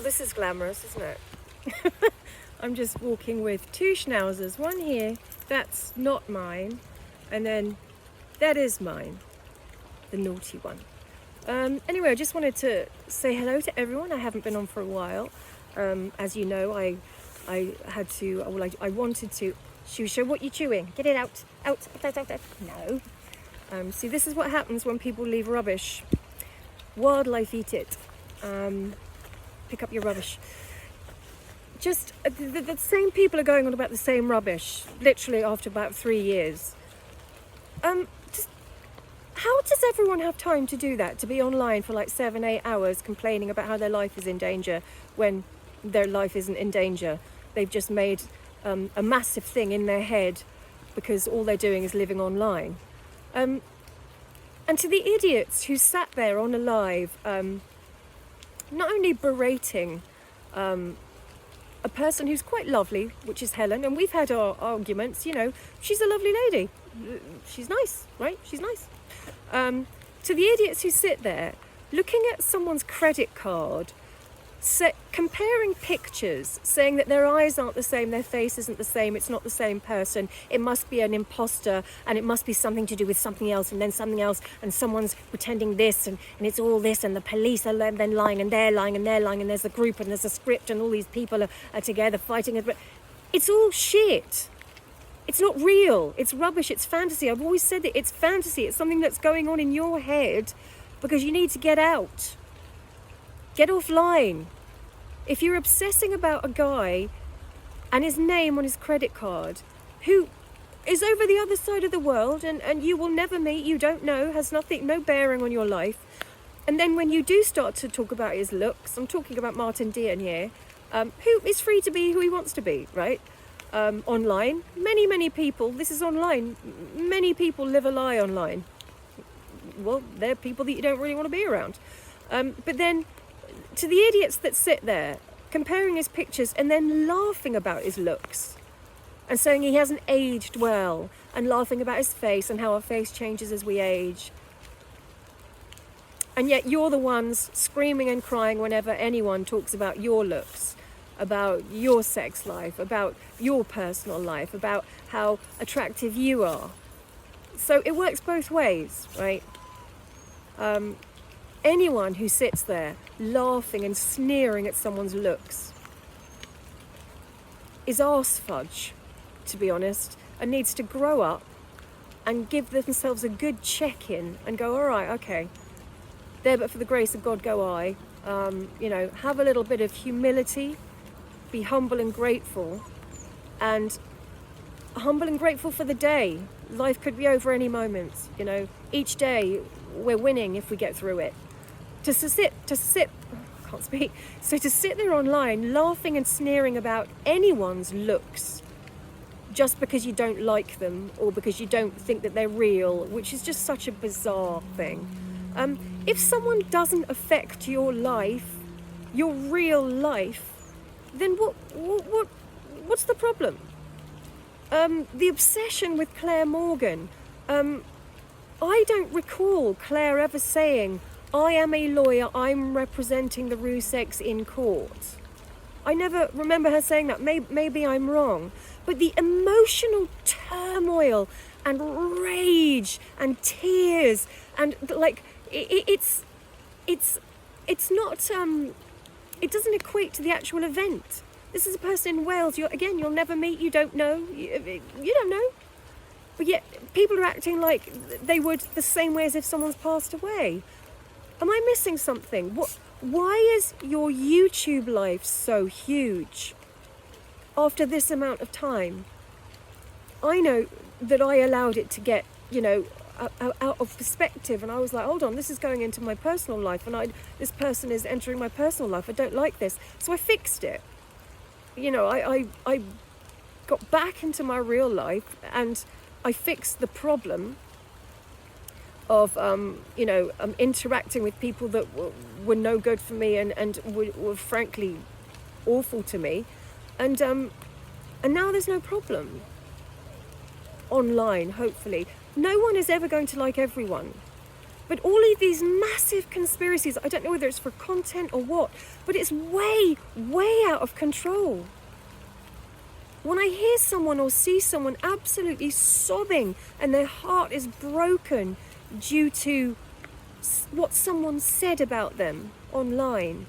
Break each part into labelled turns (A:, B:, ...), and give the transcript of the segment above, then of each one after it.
A: this is glamorous, isn't it? I'm just walking with two schnauzers, one here, that's not mine, and then that is mine, the naughty one. Anyway, I just wanted to say hello to everyone. I haven't been on for a while. As you know, I wanted to. Shusha, what you chewing? Get it out. No. See, this is what happens when people leave rubbish. Wildlife eat it. Pick up your rubbish. Just, the same people are going on about the same rubbish, literally after about 3 years. How does everyone have time to do that? To be online for like 7-8 hours complaining about how their life is in danger when their life isn't in danger. They've just made a massive thing in their head because all they're doing is living online. And to the idiots who sat there on a live, not only berating a person who's quite lovely, which is Helen, and we've had our arguments, you know, she's a lovely lady. She's nice, right? She's nice. To the idiots who sit there looking at someone's credit card, comparing pictures, saying that their eyes aren't the same, their face isn't the same, it's not the same person, it must be an imposter, and it must be something to do with something else, and then something else, and someone's pretending this, and it's all this, and the police are then lying, and they're lying, and they're lying, and there's a group, and there's a script, and all these people are together fighting. But it's all shit. It's not real. It's rubbish. It's fantasy. I've always said that it's fantasy. It's something that's going on in your head because you need to get out. Get offline. If you're obsessing about a guy and his name on his credit card who is over the other side of the world and you will never meet, you don't know, has no bearing on your life, and then when you do start to talk about his looks, I'm talking about Martin Dean here, who is free to be who he wants to be, right? Online, many people, this is online, many people live a lie online. Well, they're people that you don't really want to be around. But then, to the idiots that sit there, comparing his pictures and then laughing about his looks, and saying he hasn't aged well, and laughing about his face and how our face changes as we age. And yet you're the ones screaming and crying whenever anyone talks about your looks, about your sex life, about your personal life, about how attractive you are. So it works both ways, right? Anyone who sits there laughing and sneering at someone's looks is arse fudge, to be honest, and needs to grow up and give themselves a good check-in and go, all right, okay, there but for the grace of God go I. Have a little bit of humility, be humble and grateful for the day. Life could be over any moment, you know. Each day we're winning if we get through it. To sit there online laughing and sneering about anyone's looks just because you don't like them or because you don't think that they're real, which is just such a bizarre thing. If someone doesn't affect your life, your real life, then what's the problem? The obsession with Claire Morgan. I don't recall Claire ever saying, I am a lawyer, I'm representing the Ruseks in court. I never remember her saying that. Maybe I'm wrong. But the emotional turmoil and rage and tears and like it's not it doesn't equate to the actual event. This is a person in Wales you'll never meet, you don't know, you don't know. But yet people are acting like they would the same way as if someone's passed away. Am I missing something? Why is your YouTube life so huge after this amount of time? I know that I allowed it to get, out of perspective, and I was like, hold on, this is going into my personal life, and this person is entering my personal life. I don't like this. So I fixed it. I got back into my real life and I fixed the problem of interacting with people that were no good for me and were frankly awful to me, and now there's no problem online. Hopefully, no one is ever going to like everyone. But all of these massive conspiracies, I don't know whether it's for content or what, but it's way, way out of control. When I hear someone or see someone absolutely sobbing and their heart is broken due to what someone said about them online,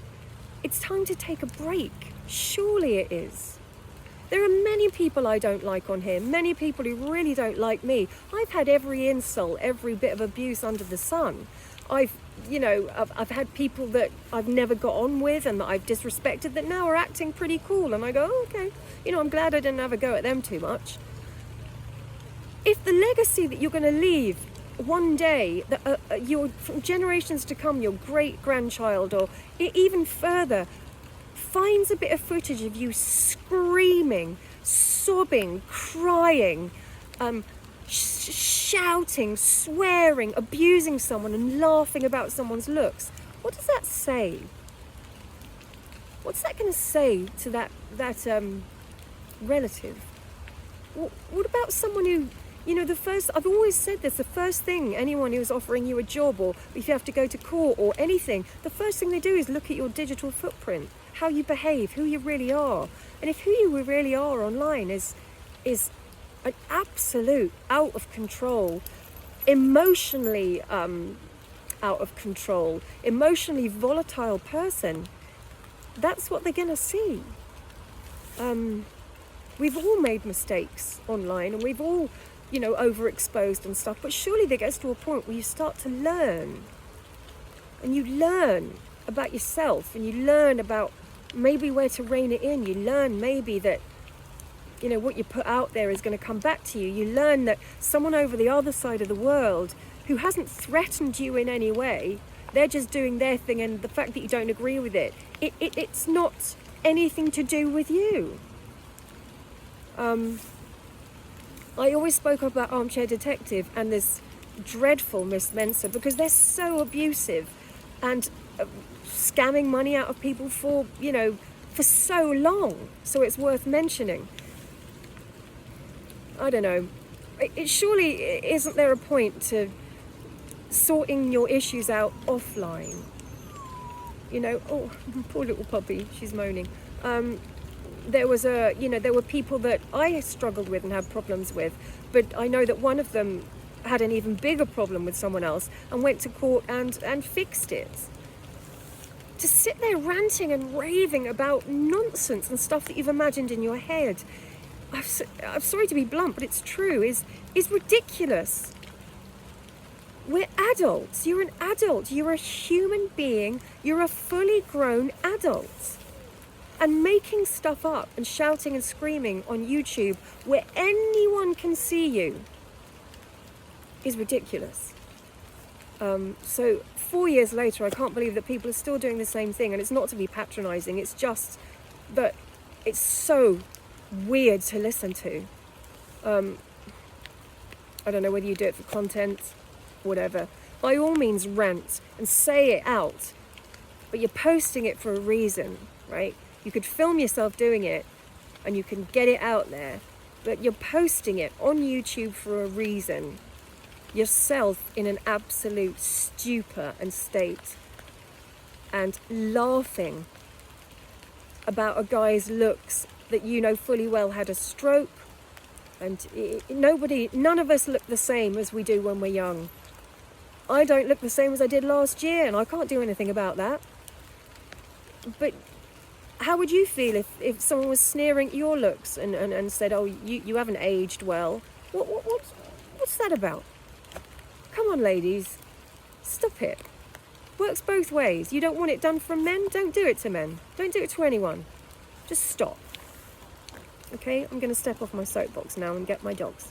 A: it's time to take a break. Surely it is. There are many people I don't like on here, many people who really don't like me. I've had every insult, every bit of abuse under the sun. I've had people that I've never got on with and that I've disrespected that now are acting pretty cool, and I go, oh, okay, I'm glad I didn't have a go at them too much. If the legacy that you're going to leave one day, that from generations to come, your great-grandchild or even further, finds a bit of footage of you screaming, sobbing, crying, shouting, swearing, abusing someone and laughing about someone's looks, what does that say? What's that going to say to that relative? What about someone who, I've always said this, the first thing anyone who's offering you a job, or if you have to go to court or anything, the first thing they do is look at your digital footprint, how you behave, who you really are. And if who you really are online is an absolute out of control, emotionally out of control, emotionally volatile person, that's what they're going to see. We've all made mistakes online and we've all, overexposed and stuff, but surely there gets to a point where you start to learn. And you learn about yourself, and you learn about maybe where to rein it in. You learn maybe that, what you put out there is going to come back to you. You learn that someone over the other side of the world who hasn't threatened you in any way, they're just doing their thing, and the fact that you don't agree with it's not anything to do with you. I always spoke about Armchair Detective and this dreadful Miss Mensa because they're so abusive and scamming money out of people for so long. So it's worth mentioning. I don't know. Surely isn't there a point to sorting your issues out offline? Oh, poor little puppy, she's moaning. There were people that I struggled with and had problems with, but I know that one of them had an even bigger problem with someone else and went to court and fixed it. To sit there ranting and raving about nonsense and stuff that you've imagined in your head, I'm sorry to be blunt, but it's true, is ridiculous. We're adults. You're an adult. You're a human being. You're a fully grown adult. And making stuff up and shouting and screaming on YouTube where anyone can see you is ridiculous. So 4 years later, I can't believe that people are still doing the same thing. And it's not to be patronising. It's just that it's so weird to listen to. I don't know whether you do it for content, whatever. By all means, rant and say it out. But you're posting it for a reason, right? You could film yourself doing it and you can get it out there, but you're posting it on YouTube for a reason. Yourself in an absolute stupor and state and laughing about a guy's looks that fully well had a stroke, and none of us look the same as we do when we're young. I don't look the same as I did last year and I can't do anything about that. But how would you feel if someone was sneering at your looks and said, oh, you haven't aged well? What's that about? Come on, ladies. Stop it. Works both ways. You don't want it done from men? Don't do it to men. Don't do it to anyone. Just stop. Okay, I'm going to step off my soapbox now and get my dogs.